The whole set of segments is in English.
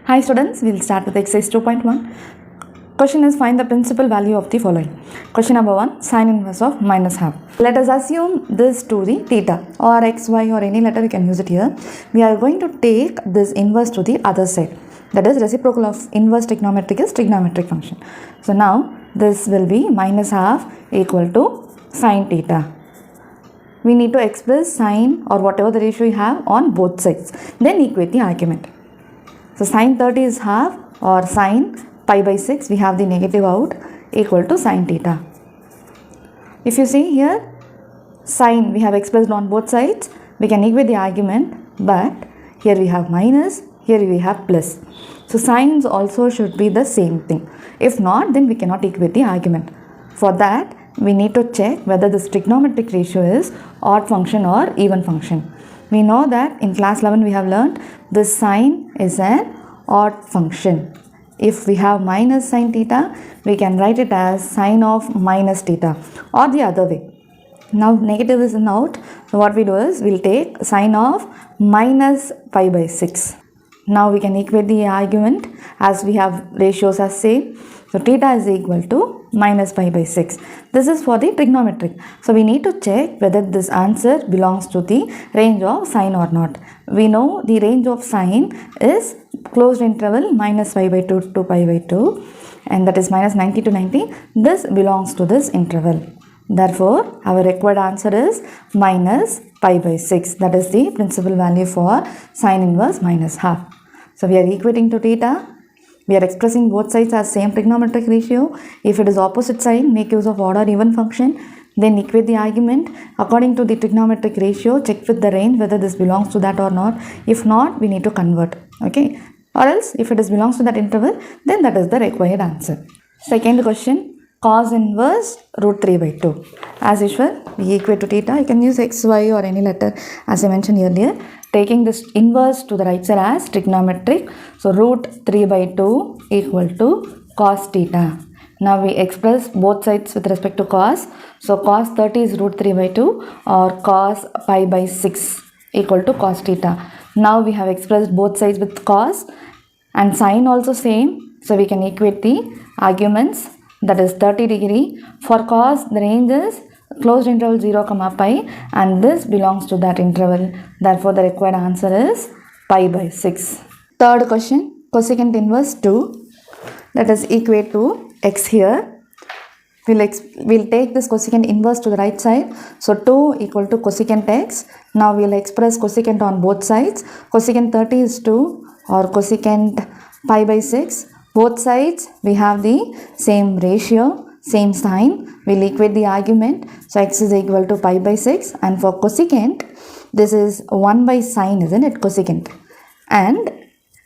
Hi students, we'll start with exercise 2.1. Question is find the principal value of the following. Question number 1, sine inverse of minus half. Let us assume this to the theta or xy or any letter you can use it here. We are going to take this inverse to the other side. That is reciprocal of inverse trigonometric is trigonometric function. So now this will be minus half equal to sine theta. We need to express sine or whatever the ratio you have on both sides. Then equate the argument. So sine 30 is half or sine pi by 6, we have the negative out, equal to sine theta. If you see here, sine we have expressed on both sides, we can equate the argument, but here we have minus, here we have plus. So sines also should be the same thing. If not, then we cannot equate the argument. For that, we need to check whether this trigonometric ratio is odd function or even function. We know that in class 11 we have learned this sine is an odd function. If we have minus sine theta, we can write it as sine of minus theta or the other way. Now negative is in out, so what we do is we will take sine of minus pi by 6. Now we can equate the argument as we have ratios as same. So theta is equal to minus pi by 6. This is for the trigonometric. So we need to check whether this answer belongs to the range of sine or not. We know the range of sine is closed interval minus pi by 2 to pi by 2, and that is minus 90 to 90. This belongs to this interval. Therefore, our required answer is minus pi by 6. That is the principal value for sine inverse minus half. So we are equating to theta. We are expressing both sides as same trigonometric ratio. If it is opposite sign, make use of odd or even function. Then equate the argument according to the trigonometric ratio. Check with the range whether this belongs to that or not. If not, we need to convert. Okay. Or else, if it belongs to that interval, then that is the required answer. Second question. Cos inverse root 3 by 2. As usual, we equate to theta. You can use x, y or any letter as I mentioned earlier. Taking this inverse to the right side as trigonometric. So root 3 by 2 equal to cos theta. Now we express both sides with respect to cos. So cos 30 is root 3 by 2 or cos pi by 6 equal to cos theta. Now we have expressed both sides with cos and sine also same. So we can equate the arguments, that is 30 degree. For cos the range is closed interval 0, pi, and this belongs to that interval. Therefore, the required answer is pi by 6. Third question, cosecant inverse 2. Let us equate to x here. We'll take this cosecant inverse to the right side. So 2 equal to cosecant x. Now we'll express cosecant on both sides. Cosecant 30 is 2 or cosecant pi by 6. Both sides we have the same ratio, same sign. We'll equate the argument. So x is equal to pi by 6, and for cosecant this is 1 by sine, isn't it, cosecant. And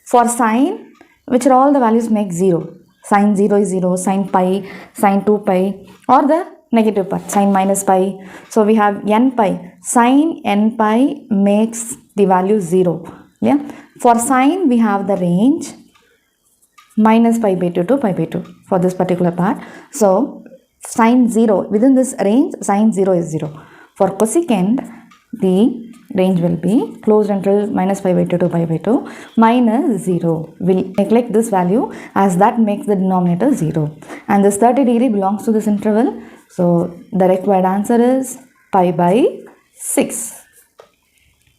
for sine, which are all the values make 0. Sine 0 is 0, sine pi, sine 2 pi, or the negative part, sine minus pi. So we have n pi. Sine n pi makes the value 0. Yeah. For sine we have the range minus pi by 2 to pi by 2 for this particular part. So sine 0, within this range sine 0 is 0. For cosecant, the range will be closed interval minus pi by 2 to pi by 2 minus 0. We'll neglect this value as that makes the denominator 0. And this 30 degree belongs to this interval. So the required answer is pi by 6.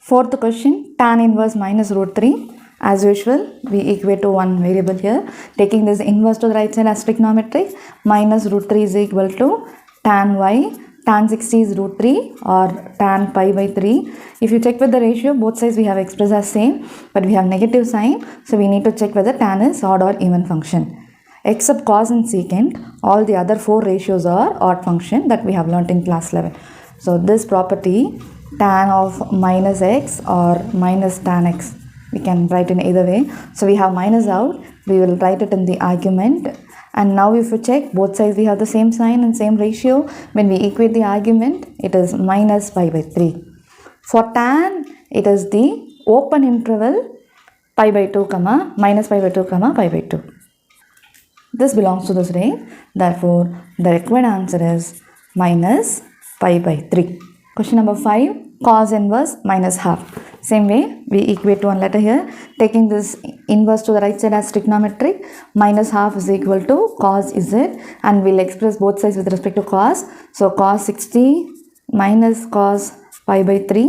Fourth question, tan inverse minus root 3. As usual, we equate to one variable here. Taking this inverse to the right side as trigonometric, minus root 3 is equal to tan y. Tan 60 is root 3 or tan pi by 3. If you check with the ratio, both sides we have expressed as same, but we have negative sign. So we need to check whether tan is odd or even function. Except cos and secant, all the other 4 ratios are odd function that we have learnt in class 11. So this property, tan of minus x or minus tan x, we can write in either way. So we have minus out, we will write it in the argument. And now if you check, both sides we have the same sign and same ratio. When we equate the argument, it is minus pi by 3. For tan, it is the open interval pi by 2, minus pi by 2, pi by 2. This belongs to this range. Therefore, the required answer is minus pi by 3. Question number 5, cos inverse minus half. Same way, we equate one letter here. Taking this inverse to the right side as trigonometric, minus half is equal to cos z, and we'll express both sides with respect to cos. So cos 60 minus cos pi by 3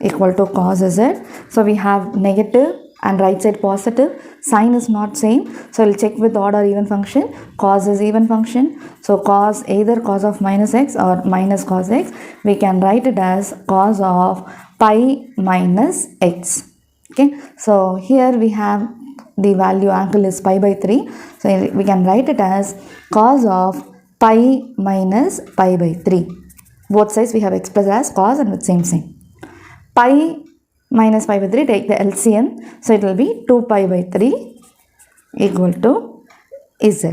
equal to cos z. So we have negative and right side positive. Sign is not same, so we'll check with odd or even function. Cos is even function, so cos, either cos of minus x or minus cos x, we can write it as cos of pi minus x. Okay, so here we have the value angle is pi by 3, so we can write it as cos of pi minus pi by 3. Both sides we have expressed as cos and with same sign. Pi minus pi by 3, take the LCM, so it will be 2 pi by 3 equal to z.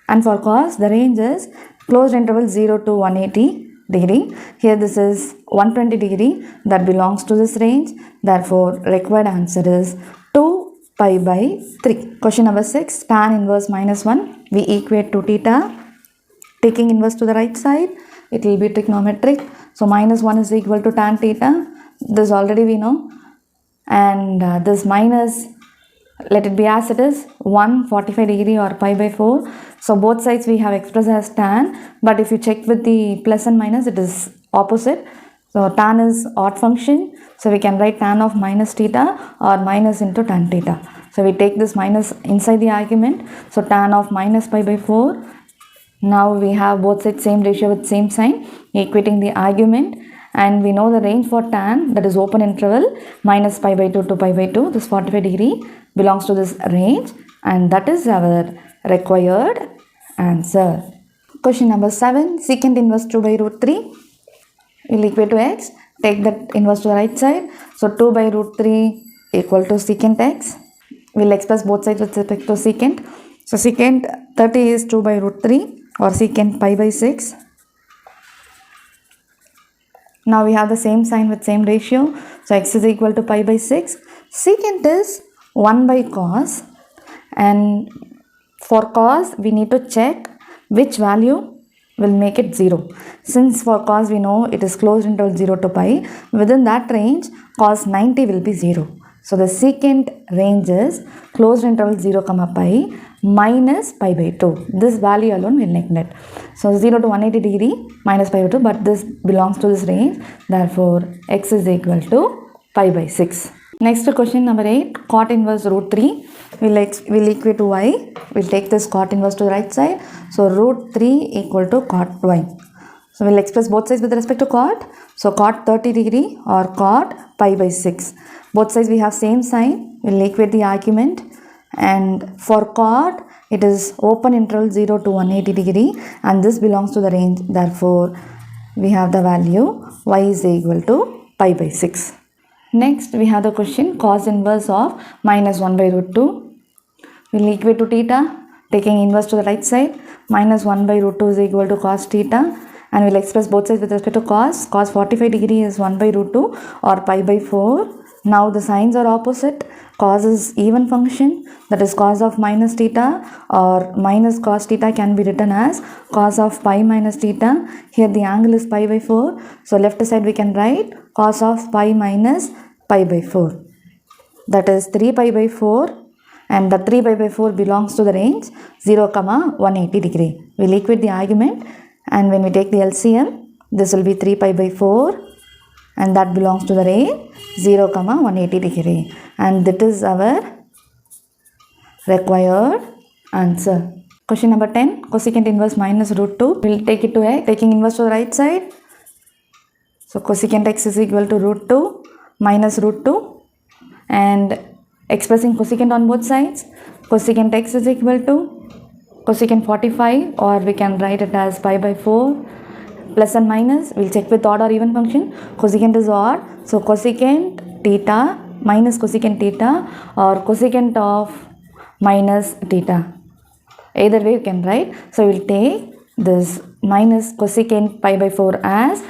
And for cos, the range is closed interval 0 to 180 degree. Here this is 120 degree, that belongs to this range. Therefore, required answer is 2 pi by 3. Question number 6, tan inverse minus 1. We equate to theta. Taking inverse to the right side, it will be trigonometric. So minus 1 is equal to tan theta. This already we know. And this minus, let it be as it is, 145 degree or pi by 4. So both sides we have expressed as tan, but if you check with the plus and minus, it is opposite. So tan is odd function, so we can write tan of minus theta or minus into tan theta. So we take this minus inside the argument, so tan of minus pi by 4. Now we have both sides same ratio with same sign, equating the argument. And we know the range for tan, that is open interval, minus pi by 2 to pi by 2, this 45 degree belongs to this range, and that is our required answer. Question number 7, secant inverse 2 by root 3. We'll equate to x, take that inverse to the right side. So 2 by root 3 equal to secant x. We'll express both sides with respect to secant. So secant 30 is 2 by root 3 or secant pi by 6. Now we have the same sign with same ratio. So x is equal to pi by 6. Secant is 1 by cos, and for cos we need to check which value will make it 0. Since for cos we know it is closed interval 0 to pi, within that range cos 90 will be 0. So the secant range is closed interval 0 comma pi minus pi by 2. This value alone will neglect. So 0 to 180 degree minus pi by 2, but this belongs to this range. Therefore, x is equal to pi by 6. Next question number 8, cot inverse root 3. We'll equate to y. We'll take this cot inverse to the right side. So root 3 equal to cot y. So we'll express both sides with respect to cot. So cot 30 degree or cot pi by 6. Both sides we have same sign. We'll equate the argument. And for cot, it is open interval 0 to 180 degree, and this belongs to the range. Therefore, we have the value y is equal to pi by 6. Next, we have the question cos inverse of minus 1 by root 2. We'll equate to theta, taking inverse to the right side. Minus 1 by root 2 is equal to cos theta, and we'll express both sides with respect to cos. Cos 45 degree is 1 by root 2 or pi by 4. Now the signs are opposite. Cos is even function, that is cos of minus theta or minus cos theta can be written as cos of pi minus theta. Here the angle is pi by 4. So left side we can write cos of pi minus pi by 4. That is 3 pi by 4, and the 3 pi by 4 belongs to the range 0, 180 degree. We'll equate the argument, and when we take the LCM, this will be 3 pi by 4, and that belongs to the range 0, 180 degree. And that is our required answer. Question number 10, cosecant inverse minus root 2. We'll take it to x, taking inverse to the right side. So cosecant x is equal to root 2 minus root 2, and expressing cosecant on both sides, cosecant x is equal to cosecant 45, or we can write it as pi by 4. Plus and minus, we'll check with odd or even function. Cosecant is odd, so cosecant theta minus cosecant theta or cosecant of minus theta. Either way you can write. So we'll take this minus cosecant pi by 4 as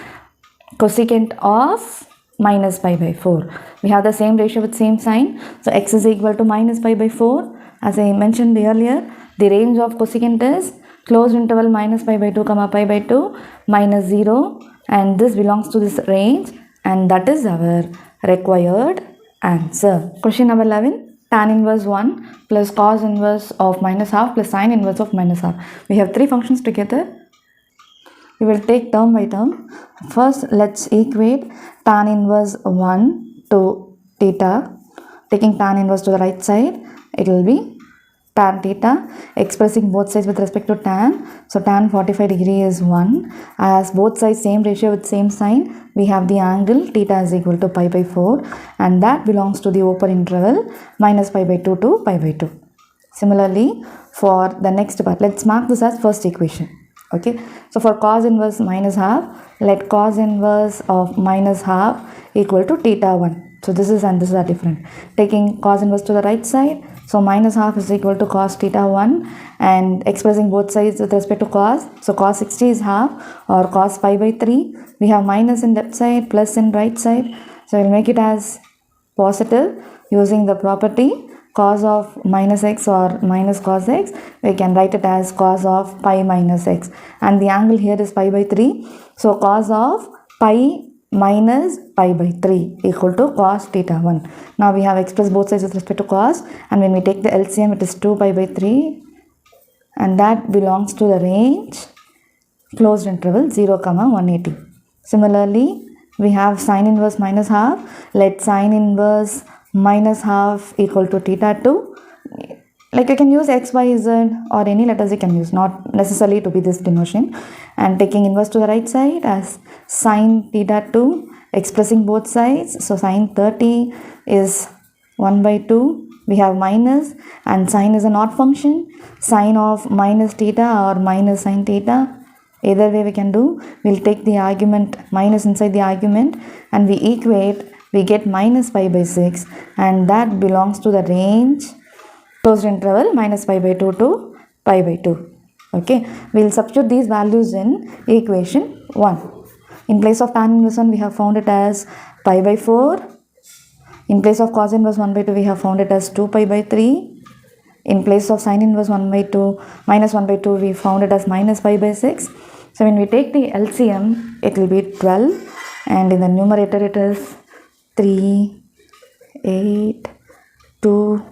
cosecant of minus pi by 4. We have the same ratio with same sign. So x is equal to minus pi by 4. As I mentioned earlier, the range of cosecant is closed interval minus pi by 2 comma pi by 2 minus 0, and this belongs to this range, and that is our required answer. Question number 11. Tan inverse 1 plus cos inverse of minus half plus sin inverse of minus half. We have three functions together. We will take term by term. First, let's equate tan inverse 1 to theta. Taking tan inverse to the right side, it will be tan theta, expressing both sides with respect to tan. So tan 45 degree is 1. As both sides same ratio with same sign, we have the angle theta is equal to pi by 4, and that belongs to the open interval minus pi by 2 to pi by 2. Similarly, for the next part, let's mark this as first equation. Okay, so for cos inverse minus half, let cos inverse of minus half equal to theta 1. So this is and this are different. Taking cos inverse to the right side, so minus half is equal to cos theta 1, and expressing both sides with respect to cos. So cos 60 is half, or cos pi by 3. We have minus in left side, plus in right side. So we'll make it as positive using the property cos of minus x or minus cos x. We can write it as cos of pi minus x, and the angle here is pi by 3. So cos of pi minus pi by 3 equal to cos theta 1. Now we have expressed both sides with respect to cos, and when we take the LCM, it is 2 pi by 3, and that belongs to the range closed interval 0, 180. Similarly, we have sin inverse minus half. Let sin inverse minus half equal to theta 2. Like you can use x, y, z or any letters you can use, not necessarily to be this denotation. And taking inverse to the right side as sin theta 2, expressing both sides. So sin 30 is 1 by 2. We have minus, and sin is an odd function. Sin of minus theta or minus sin theta. Either way we can do. We'll take the argument minus inside the argument, and we equate. We get minus pi by 6, and that belongs to the range closed interval minus pi by 2 to pi by 2. Okay, we'll substitute these values in equation 1. In place of tan inverse 1, we have found it as pi by 4. In place of cos inverse 1 by 2, we have found it as 2 pi by 3. In place of sin inverse 1 by 2, minus 1 by 2, we found it as minus pi by 6. So when we take the LCM, it will be 12, and in the numerator it is 3, 8, 2,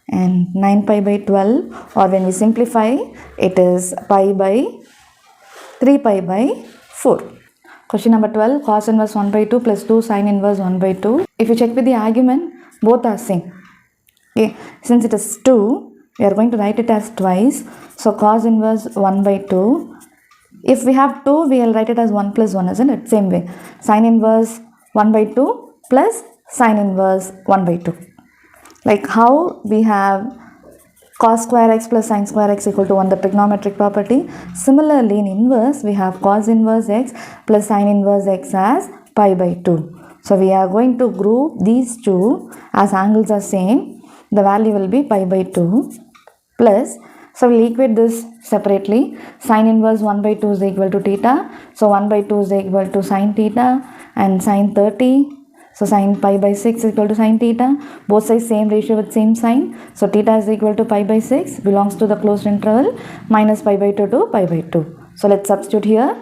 and 9 pi by 12, or when we simplify, it is pi by 3 pi by 4. Question number 12, cos inverse 1 by 2 plus 2 sin inverse 1 by 2. If you check with the argument, both are same. Okay, since it is 2, we are going to write it as twice. So cos inverse 1 by 2. If we have 2, we will write it as 1 plus 1, isn't it? Same way. Sin inverse 1 by 2 plus sin inverse 1 by 2. Like how we have cos square x plus sin square x equal to 1, the trigonometric property. Similarly, in inverse, we have cos inverse x plus sin inverse x as pi by 2. So we are going to group these two as angles are same. The value will be pi by 2 plus, so we'll equate this separately. Sin inverse 1 by 2 is equal to theta. So 1 by 2 is equal to sin theta, and sin 30. So sin pi by 6 is equal to sin theta. Both sides same ratio with same sign. So theta is equal to pi by 6, belongs to the closed interval minus pi by 2 to pi by 2. So let's substitute here.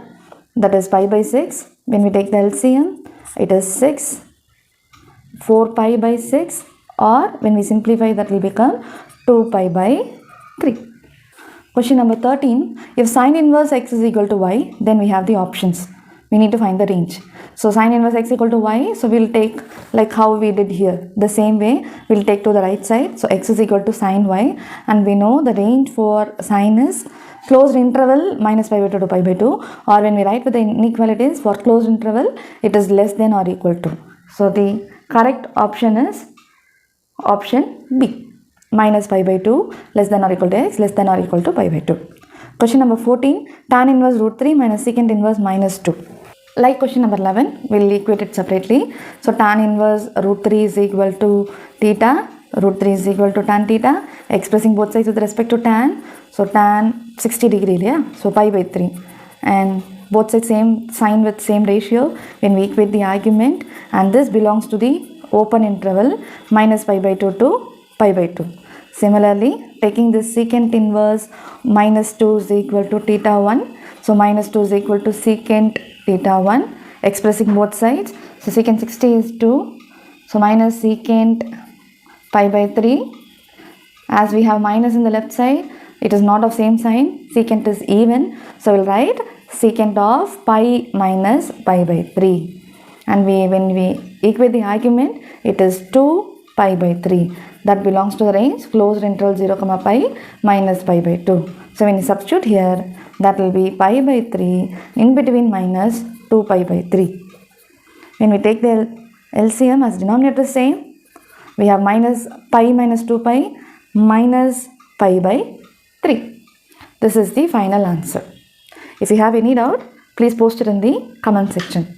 That is pi by 6. When we take the LCM, it is 6, 4 pi by 6, or when we simplify, that will become 2 pi by 3. Question number 13. If sin inverse x is equal to y, then we have the options. We need to find the range. So sin inverse x equal to y, so we'll take like how we did here. The same way, we'll take to the right side. So x is equal to sin y, and we know the range for sin is closed interval minus pi by 2 to pi by 2, or when we write with the inequalities for closed interval, it is less than or equal to. So the correct option is option B. Minus pi by 2 less than or equal to x less than or equal to pi by 2. Question number 14. Tan inverse root 3 minus secant inverse minus 2. Like question number 11, we will equate it separately. So tan inverse root 3 is equal to theta. Root 3 is equal to tan theta. Expressing both sides with respect to tan. So tan 60 degree, yeah. So pi by 3. And both sides same sign with same ratio when we equate the argument. And this belongs to the open interval minus pi by 2 to pi by 2. Similarly, taking this secant inverse minus 2 is equal to theta 1. So minus 2 is equal to secant theta 1, expressing both sides. So secant 60 is 2, So minus secant pi by 3. As we have minus in the left side, it is not of same sign. Secant is even. So we'll write secant of pi minus pi by 3. And when we equate the argument, it is 2 pi by 3. That belongs to the range closed interval 0 comma pi minus pi by 2. So when you substitute here, that will be pi by 3 in between minus 2 pi by 3. When we take the LCM as denominator same, we have minus pi minus 2 pi minus pi by 3. This is the final answer. If you have any doubt, please post it in the comment section.